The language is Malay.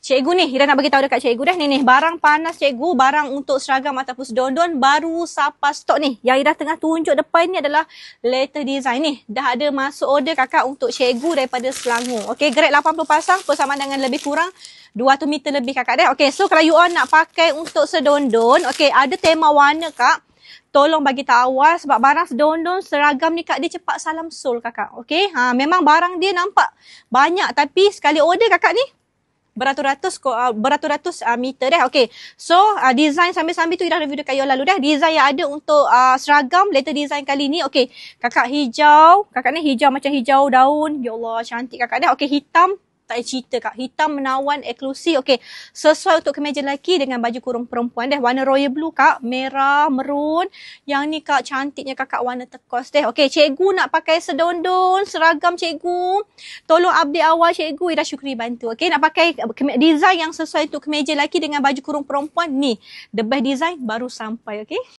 Cikgu ni, Ira nak bagi tahu dekat cikgu dah ni barang panas cikgu, barang untuk seragam ataupun sedondon baru sampai stok ni. Yang Ira tengah tunjuk depan ni adalah letter design ni. Dah ada masuk order kakak untuk cikgu daripada Selangor. Okey, grade 80 pasang bersama dengan lebih kurang 200 meter lebih kakak dah. Okey, so kalau you all nak pakai untuk sedondon, okey, ada tema warna kak. Tolong bagi tahu awal sebab barang sedondon seragam ni kak dia cepat salam sol kakak. Okey, memang barang dia nampak banyak tapi sekali order kakak ni beratus-ratus meter dah. Okey. So, design sambil-sambil tu Ira review dekat you lalu dah. Design yang ada untuk seragam, letter design kali ni. Okey. Kakak hijau. Kakak ni hijau macam hijau daun. Ya Allah, cantik kakak dah. Okey, hitam. Tak ada cerita kak. Hitam menawan eksklusif. Okey. Sesuai untuk kemeja lelaki dengan baju kurung perempuan deh. Warna royal blue kak. Merah, merun. Yang ni kak cantiknya kakak warna turquoise deh. Okey. Cikgu nak pakai sedondon, seragam cikgu. Tolong update awal cikgu. Ira syukuri bantu. Okey. Nak pakai design yang sesuai untuk kemeja lelaki dengan baju kurung perempuan. Ni. The best design baru sampai. Okey.